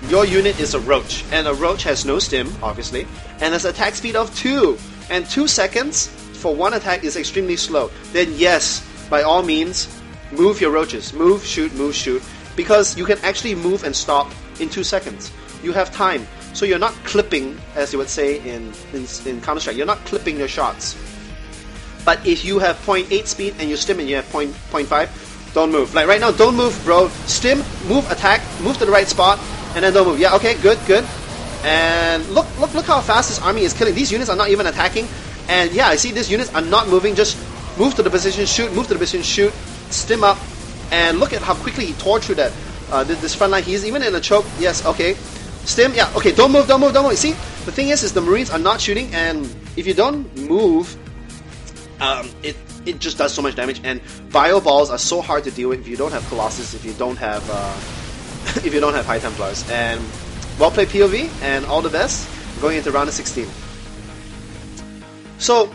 your unit is a roach, and a roach has no stim, obviously, and has attack speed of 2, and 2 seconds for one attack is extremely slow, then yes, by all means, move your roaches. Move, shoot, because you can actually move and stop in 2 seconds. You have time, so you're not clipping, as you would say in Counter-Strike, you're not clipping your shots. But if you have 0.8 speed and you stim and you have 0.5, don't move. Like right now, don't move, bro. Stim, move, attack, move to the right spot, and then don't move. Yeah, okay, good. And look how fast this army is killing. These units are not even attacking. And yeah, I see these units are not moving. Just move to the position, shoot, move to the position, shoot, stim up, and look at how quickly he tore through that this front line. He's even in a choke. Yes, okay. Stim, yeah, okay. Don't move. See, the thing is the Marines are not shooting, and if you don't move, it just does so much damage. And bio balls are so hard to deal with if you don't have Colossus, if you don't have if you don't have High Templars. And well played POV, and all the best going into round of 16. So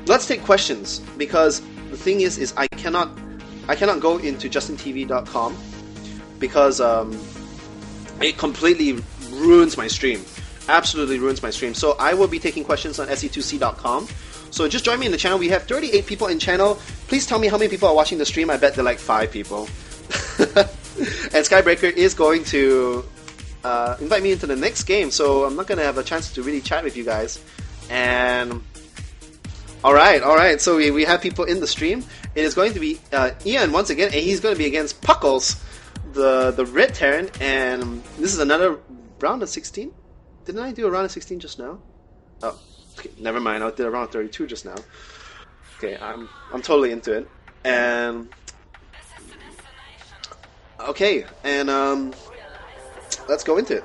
let's take questions, because the thing is I cannot go into justintv.com because it completely ruins my stream. Absolutely ruins my stream. So I will be taking questions on SC2SEA.com. So just join me in the channel. We have 38 people in channel. Please tell me how many people are watching the stream. I bet they're like 5 people. And Skybreaker is going to invite me into the next game, so I'm not going to have a chance to really chat with you guys. And alright, so we have people in the stream. It is going to be Ian once again, and he's going to be against Puckles, the Red Terran, and this is another round of 16? Didn't I do a round of 16 just now? Oh, okay, never mind, I did a round of 32 just now. Okay, I'm totally into it. And okay, and let's go into it.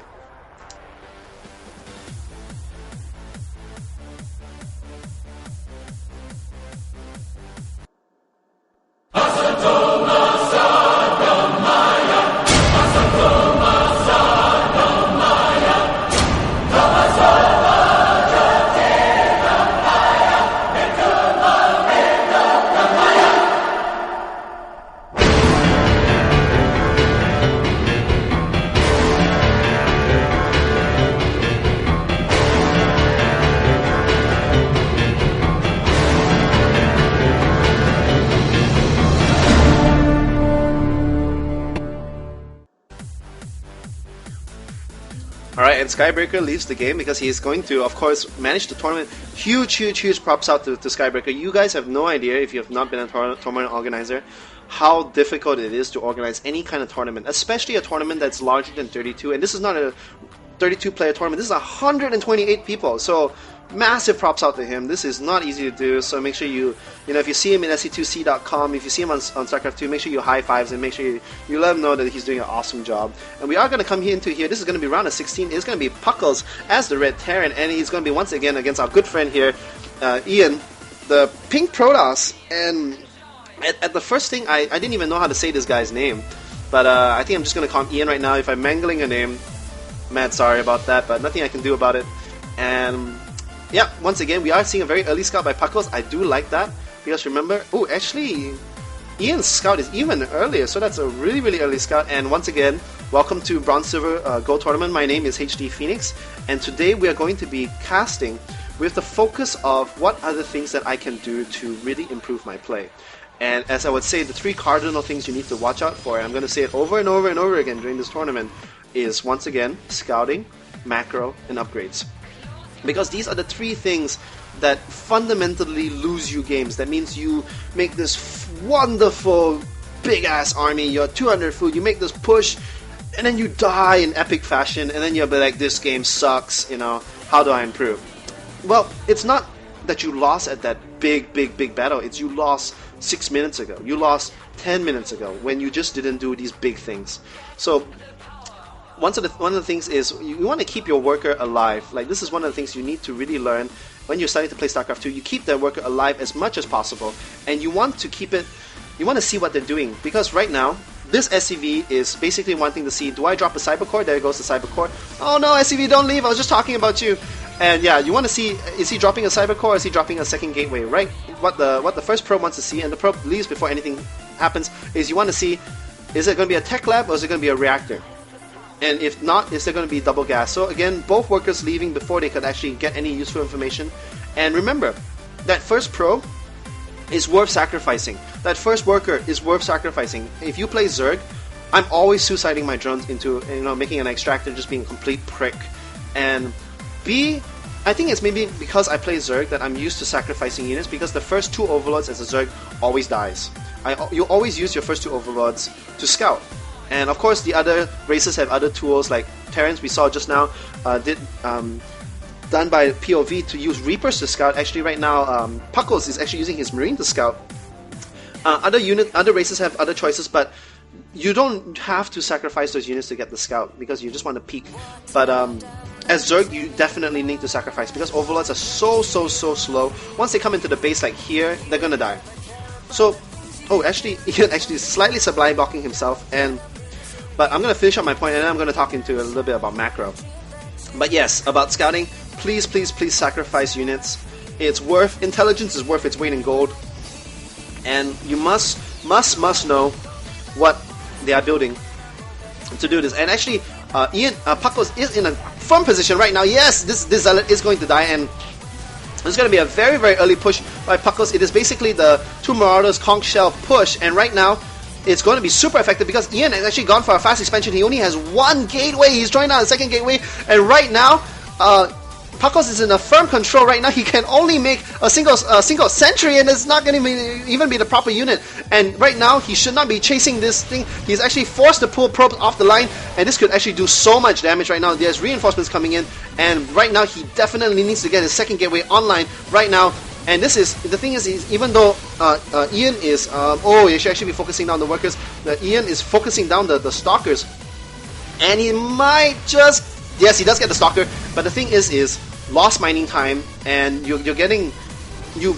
Alright, and Skybreaker leaves the game because he's going to, of course, manage the tournament. Huge props out to Skybreaker. You guys have no idea, if you have not been a tournament organizer, how difficult it is to organize any kind of tournament, especially a tournament that's larger than 32. And this is not a 32-player tournament. This is 128 people. So massive props out to him. This is not easy to do. So make sure you know, if you see him in SC2SEA.com, if you see him on StarCraft 2, make sure you high fives and make sure you let him know that he's doing an awesome job. And we are going to come into here. This is going to be round of 16. It's going to be Puckles as the Red Terran, and he's going to be once again against our good friend here, Ian, the Pink Protoss. And at the first thing, I didn't even know how to say this guy's name, but I think I'm just going to call him Ian right now. If I'm mangling a name, mad sorry about that, but nothing I can do about it. And yeah, once again, we are seeing a very early scout by Puckles. I do like that, because remember, oh, actually, Ian's scout is even earlier, so that's a really early scout. And once again, welcome to Bronze Silver Gold Tournament. My name is HD Phoenix, and today we are going to be casting with the focus of what are the things that I can do to really improve my play. And as I would say, the 3 cardinal things you need to watch out for, and I'm going to say it over and over again during this tournament, is once again, scouting, macro, and upgrades. Because these are the 3 things that fundamentally lose you games. That means you make this wonderful big-ass army, you're 200 food, you make this push, and then you die in epic fashion, and then you'll be like, this game sucks, you know, how do I improve? Well, it's not that you lost at that big battle, it's you lost 6 minutes ago, you lost 10 minutes ago, when you just didn't do these big things. So one of the things is you want to keep your worker alive. Like, this is one of the things you need to really learn when you're starting to play StarCraft 2. You keep that worker alive as much as possible, and you want to keep it. You want to see what they're doing, because right now this SCV is basically wanting to see, do I drop a cyber core? There goes the cyber core. Oh no, SCV, don't leave! I was just talking about you. And yeah, you want to see, is he dropping a cyber core or is he dropping a second gateway? Right? What the first probe wants to see, and the probe leaves before anything happens, is you want to see, is it going to be a tech lab or is it going to be a reactor? And if not, is there going to be double gas? So again, both workers leaving before they could actually get any useful information. And remember, that first probe is worth sacrificing. That first worker is worth sacrificing. If you play Zerg, I'm always suiciding my drones into, making an extractor, just being a complete prick. And B, I think it's maybe because I play Zerg that I'm used to sacrificing units, because the first 2 overlords as a Zerg always dies. You always use your first 2 overlords to scout. And of course the other races have other tools, like Terrence we saw just now done by POV to use Reapers to scout. Actually right now Puckles is actually using his Marine to scout. Other races have other choices, but you don't have to sacrifice those units to get the scout, because you just want to peek. But as Zerg, you definitely need to sacrifice, because overlords are so slow. Once they come into the base like here, they're gonna die. So, actually slightly sublime blocking himself, but I'm gonna finish up my point, and then I'm gonna talk into a little bit about macro. But yes, about scouting, please sacrifice units. It's worth, intelligence is worth its weight in gold, and you must know what they are building to do this. And actually, Puckles is in a firm position right now. Yes, this Zealot is going to die, and there's going to be a very early push by Puckles. It is basically the 2 Marauders Conch Shell push, and right now it's going to be super effective because Ian has actually gone for a fast expansion. He only has 1 gateway. He's trying out a 2nd gateway, and right now Puckles is in a firm control right now. He can only make a single sentry, and it's not going to even be the proper unit. And right now, he should not be chasing this thing. He's actually forced to pull probes off the line, and this could actually do so much damage right now. There's reinforcements coming in, and right now he definitely needs to get his 2nd gateway online right now. And this is the thing is even though Ian is you should actually be focusing down the workers. Ian is focusing down the stalkers, and he might just, yes, he does get the stalker. But the thing is lost mining time, and you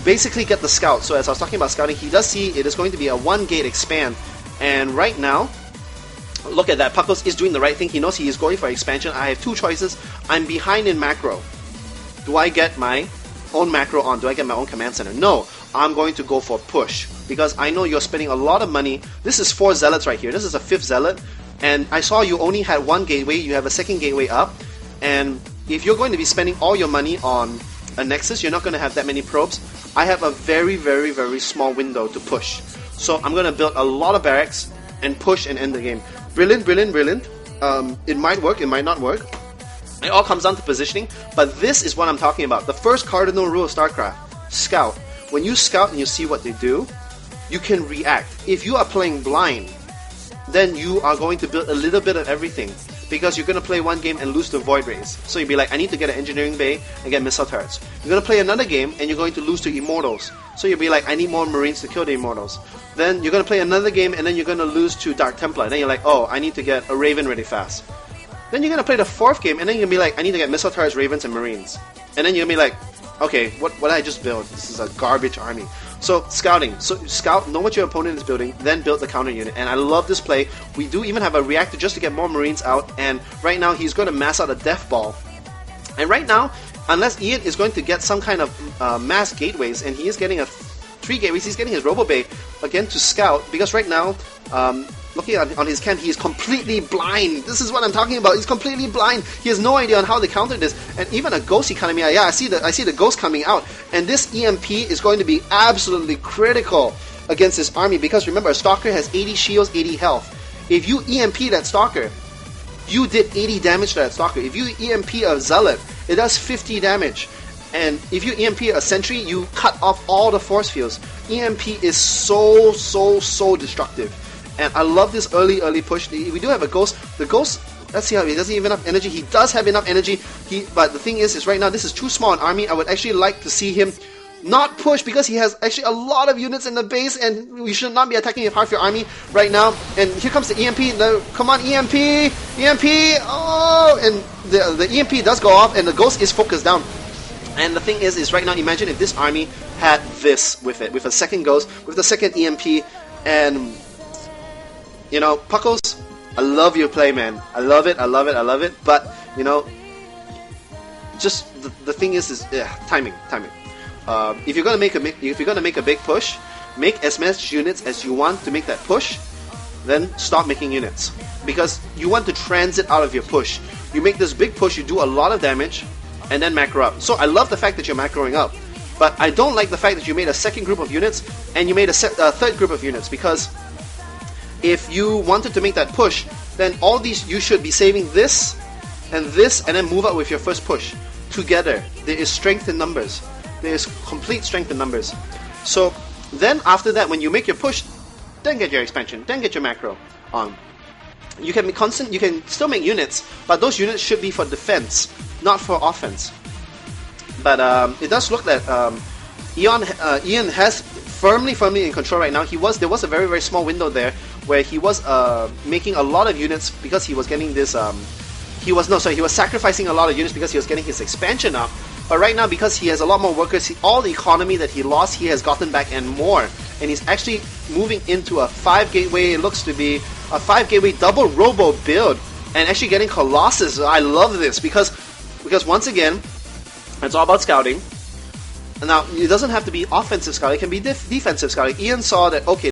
basically get the scout. So as I was talking about scouting, he does see it is going to be a 1 gate expand, and right now, look at that. Puckles is doing the right thing. He knows he is going for expansion. I have 2 choices. I'm behind in macro. Do I get my own macro on? Do I get my own command center? No, I'm going to go for push, because I know you're spending a lot of money. This is 4 zealots right here. This is a 5th zealot, and I saw you only had 1 gateway. You have a 2nd gateway up, and if you're going to be spending all your money on a Nexus, you're not going to have that many probes. I have a very small window to push, so I'm going to build a lot of barracks and push and end the game. Brilliant. It might work, it might not work. It all comes down to positioning, but this is what I'm talking about. The first cardinal rule of StarCraft: scout. When you scout and you see what they do, you can react. If you are playing blind, then you are going to build a little bit of everything, because you're going to play 1 game and lose the Void Rays. So you'll be like, I need to get an engineering bay and get missile turrets. You're going to play another game and you're going to lose to Immortals. So you'll be like, I need more Marines to kill the Immortals. Then you're going to play another game and then you're going to lose to Dark Templar. And then you're like, oh, I need to get a Raven really fast. Then you're going to play the 4th game and then you're going to be like, I need to get missile turrets, Ravens, and Marines. And then you're going to be like, okay, what did I just build? This is a garbage army. So scouting. So scout, know what your opponent is building, then build the counter unit. And I love this play. We do even have a reactor just to get more Marines out. And right now he's going to mass out a Death Ball. And right now, unless Ian is going to get some kind of mass gateways, and he is getting 3 gateways, he's getting his Robo Bay again to scout. Because right now, looking on his camp, he is completely blind. This is what I'm talking about. He's completely blind. He has no idea on how they counter this. And even a ghost economy. Yeah, I see the ghost coming out. And this EMP is going to be absolutely critical against this army, because remember, a Stalker has 80 shields, 80 health. If you EMP that Stalker, you did 80 damage to that Stalker. If you EMP a Zealot, it does 50 damage. And if you EMP a Sentry, you cut off all the force fields. EMP is so destructive. And I love this early push. We do have a Ghost. The Ghost, let's see how he doesn't have enough energy. He does have enough energy. But the thing is right now this is too small an army. I would actually like to see him not push, because he has actually a lot of units in the base, and we should not be attacking with half your army right now. And here comes the EMP. Come on, EMP! EMP! Oh! And the EMP does go off, and the Ghost is focused down. And the thing is right now, imagine if this army had this with it, with a 2nd Ghost, with the 2nd EMP, and Puckles, I love your play, man. I love it. But just the thing is timing. If you're gonna make a big push, make as much units as you want to make that push. Then stop making units, because you want to transit out of your push. You make this big push, you do a lot of damage, and then macro up. So I love the fact that you're macroing up, but I don't like the fact that you made a second group of units and you made a third group of units, because if you wanted to make that push, then all these, you should be saving this, and then move out with your first push. Together, there is strength in numbers. There is complete strength in numbers. So then after that, when you make your push, then get your expansion, then get your macro on. You can be constant, you can still make units, but those units should be for defense, not for offense. But it does look that Ian has firmly in control right now. There was a very, very small window there where he was making a lot of units because he was getting this he was sacrificing a lot of units because he was getting his expansion up. But right now, because he has a lot more workers, all the economy that he lost, he has gotten back and more. And he's actually moving into a 5 gateway, it looks to be a 5 gateway double robo build, and actually getting Colossus. I love this because once again, it's all about scouting. Now, it doesn't have to be offensive scouting, it can be defensive scouting. Ian saw that, okay,